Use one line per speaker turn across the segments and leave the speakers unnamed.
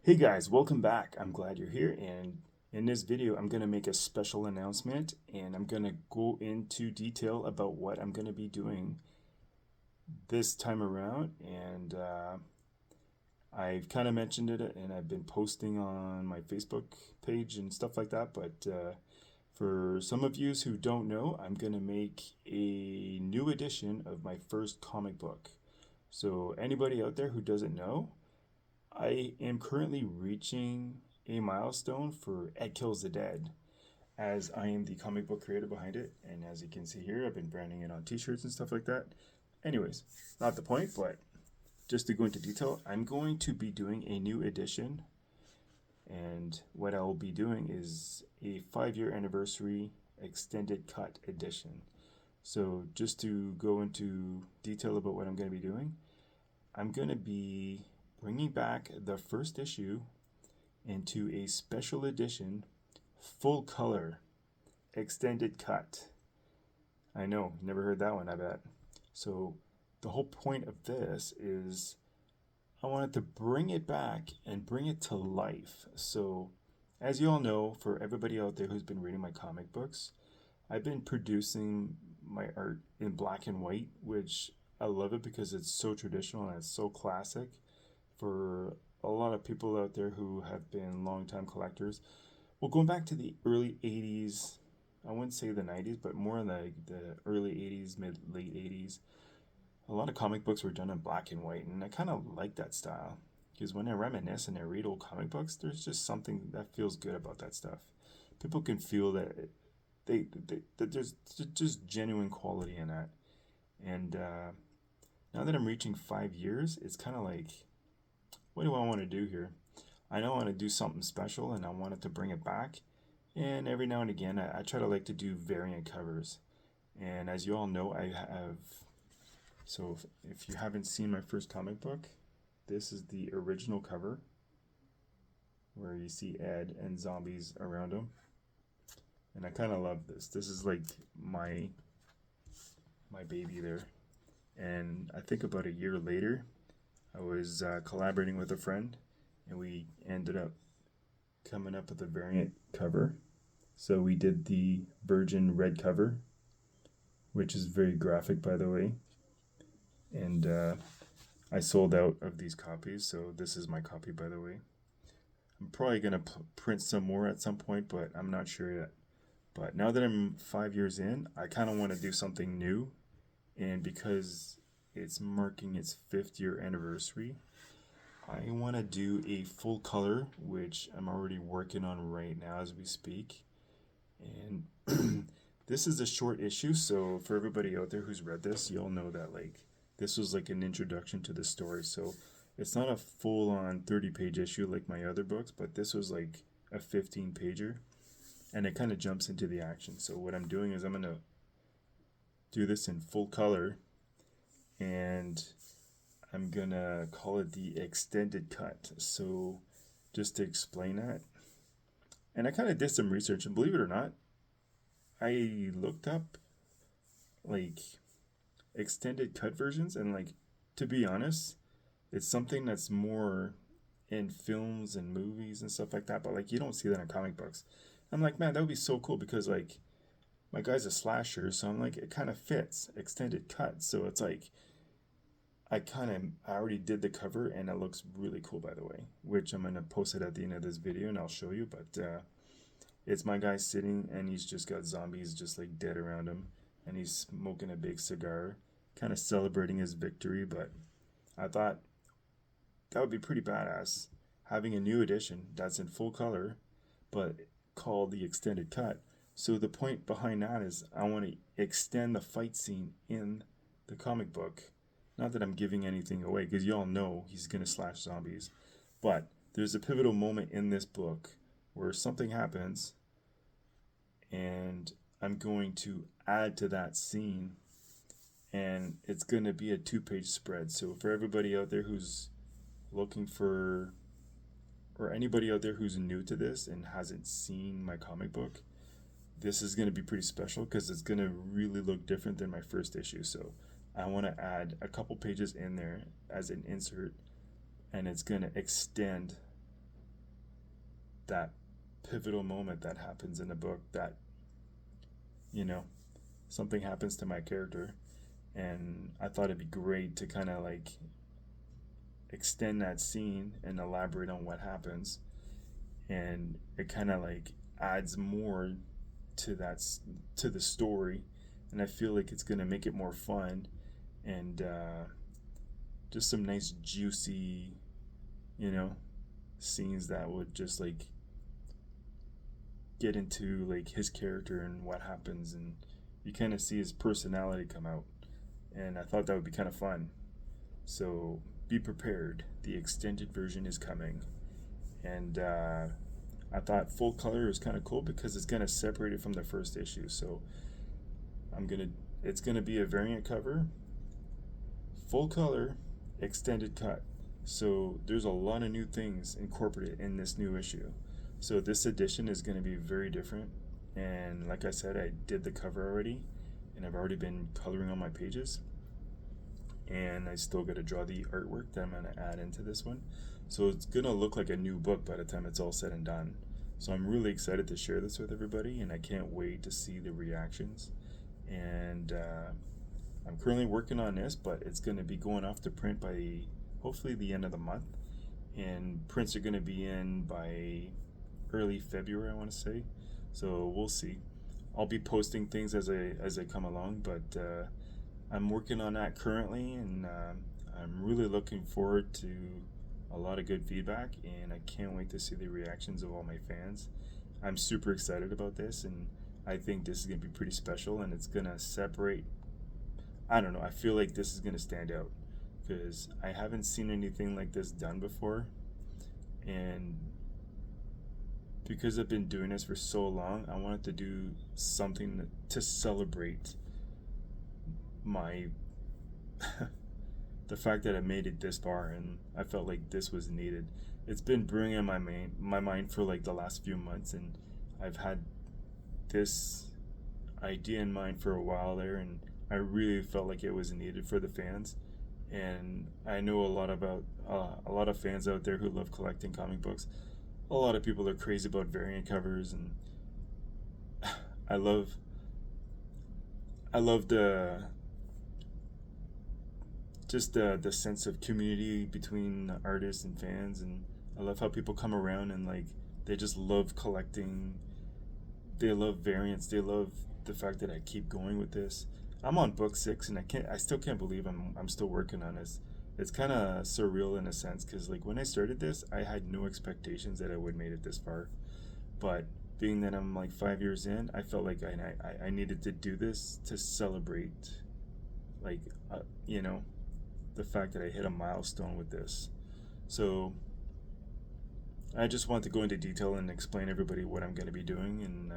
Hey guys, welcome back. I'm glad you're here. And in this video, I'm going to make a special announcement and I'm going to go into detail about what I'm going to be doing this time around. And I've kind of mentioned it and I've been posting on my Facebook page and stuff like that. But for some of you who don't know, I'm going to make a new edition of my first comic book. So, anybody out there who doesn't know, I am currently reaching a milestone for Ed Kills the Dead, as I am the comic book creator behind it. And as you can see here, I've been branding it on t shirts and stuff like that. Anyways, not the point, but just to go into detail, I'm going to be doing a new edition. And what I'll be doing is a 5-year anniversary extended cut edition. So, just to go into detail about what I'm going to be doing, I'm going to be bringing back the first issue into a special edition, full color, extended cut. I know, never heard that one, I bet. So, the whole point of this is I wanted to bring it back and bring it to life. So, as you all know, for everybody out there who's been reading my comic books, I've been producing my art in black and white, which I love it because it's so traditional and it's so classic for a lot of people out there who have been longtime collectors. Well, going back to the early 80s, I wouldn't say the 90s, but more in the early 80s, late 80s, a lot of comic books were done in black and white, and I kind of like that style. Because when I reminisce and I read old comic books, there's just something that feels good about that stuff. People can feel that that there's just genuine quality in that. And now that I'm reaching 5 years, it's kind of like, what do I want to do here? I know I want to do something special and I wanted to bring it back. And every now and again, I try to like to do variant covers. And as you all know, I have. So if you haven't seen my first comic book, this is the original cover where you see Ed and zombies around him. And I kind of love this. This is like my baby there. And I think about a year later, I was collaborating with a friend, and we ended up coming up with a variant cover. So we did the Virgin red cover, which is very graphic, by the way. And I sold out of these copies, so this is my copy, by the way. I'm probably going to print some more at some point, but I'm not sure yet. But now that I'm 5 years in, I kind of want to do something new. And because it's marking its 5th-year anniversary, I want to do a full color, which I'm already working on right now as we speak. And this is a short issue, so for everybody out there who's read this, you'll know that like this was like an introduction to the story. So it's not a full-on 30-page issue like my other books, but this was like a 15-pager, and it kind of jumps into the action. So what I'm doing is I'm gonna do this in full color, and I'm gonna call it the extended cut. So just to explain that, and I kind of did some research, and believe it or not, I looked up like extended cut versions, and like, to be honest, it's something that's more in films and movies and stuff like that, but like you don't see that in comic books. I'm like, man, that would be so cool because like my guy's a slasher, so I'm like, it kind of fits extended cut. So it's like I already did the cover and it looks really cool, by the way, which I'm gonna post it at the end of this video and I'll show you. But it's my guy sitting and he's just got zombies just like dead around him, and he's smoking a big cigar, kind of celebrating his victory. But I thought that would be pretty badass having a new edition that's in full color, but called the extended cut. So the point behind that is I want to extend the fight scene in the comic book. Not that I'm giving anything away, because you all know he's going to slash zombies. But there's a pivotal moment in this book where something happens, and I'm going to add to that scene, and it's going to be a 2-page spread. So for everybody out there who's looking for, or anybody out there who's new to this and hasn't seen my comic book, this is going to be pretty special because it's going to really look different than my first issue. So I want to add a couple pages in there as an insert, and it's going to extend that pivotal moment that happens in the book, that, you know, something happens to my character, and I thought it'd be great to kind of like extend that scene and elaborate on what happens, and it kind of like adds more to to the story, and I feel like it's gonna make it more fun, and just some nice juicy, you know, scenes that would just like get into like his character and what happens, and you kind of see his personality come out, and I thought that would be kind of fun. So be prepared, the extended version is coming. And I thought full color is kind of cool because it's going to separate it from the first issue. So it's going to be a variant cover, full color, extended cut. So there's a lot of new things incorporated in this new issue. So this edition is going to be very different. And like I said, I did the cover already, and I've already been coloring on my pages. And I still got to draw the artwork that I'm going to add into this one. So it's going to look like a new book by the time it's all said and done. So I'm really excited to share this with everybody, and I can't wait to see the reactions. And I'm currently working on this, but it's going to be going off to print by hopefully the end of the month. And prints are going to be in by early February, I want to say. So we'll see. I'll be posting things as I come along, but I'm working on that currently, and I'm really looking forward to a lot of good feedback, and I can't wait to see the reactions of all my fans. I'm super excited about this, and I think this is going to be pretty special, and it's going to separate. I don't know, I feel like this is going to stand out because I haven't seen anything like this done before, and because I've been doing this for so long, I wanted to do something to celebrate my the fact that I made it this far, and I felt like this was needed. It's been brewing in my mind for like the last few months, and I've had this idea in mind for a while there, and I really felt like it was needed for the fans. And I know a lot of fans out there who love collecting comic books. A lot of people are crazy about variant covers, and I love the just the sense of community between artists and fans, and I love how people come around and like they just love collecting. They love variants. They love the fact that I keep going with this. I'm on book 6, and I still can't believe I'm still working on this. It's kind of surreal in a sense because like when I started this, I had no expectations that I would made it this far. But being that I'm like 5 years in, I felt like I needed to do this to celebrate, like you know, the fact that I hit a milestone with this. So I just want to go into detail and explain everybody what I'm going to be doing, and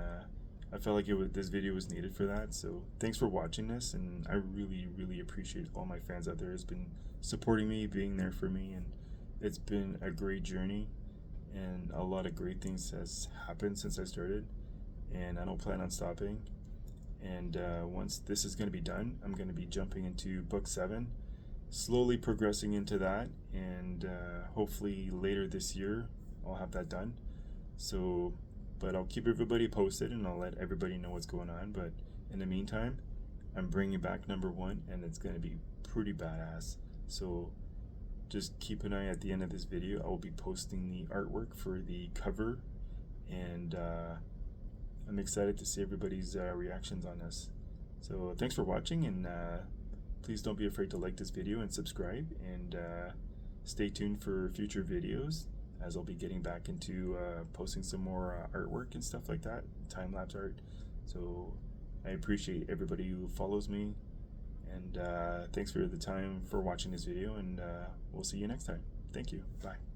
I felt like this video was needed for that. So thanks for watching this, and I really appreciate all my fans out there who's been supporting me, being there for me, and it's been a great journey, and a lot of great things has happened since I started, and I don't plan on stopping. And once this is going to be done, I'm going to be jumping into book 7, slowly progressing into that, and hopefully later this year I'll have that done. So, but I'll keep everybody posted, and I'll let everybody know what's going on. But in the meantime, I'm bringing back number 1, and it's going to be pretty badass. So just keep an eye at the end of this video. I will be posting the artwork for the cover, and I'm excited to see everybody's reactions on this. So thanks for watching, and please don't be afraid to like this video and subscribe, and stay tuned for future videos, as I'll be getting back into posting some more artwork and stuff like that, time-lapse art. So I appreciate everybody who follows me, and thanks for the time for watching this video, and we'll see you next time. Thank you. Bye.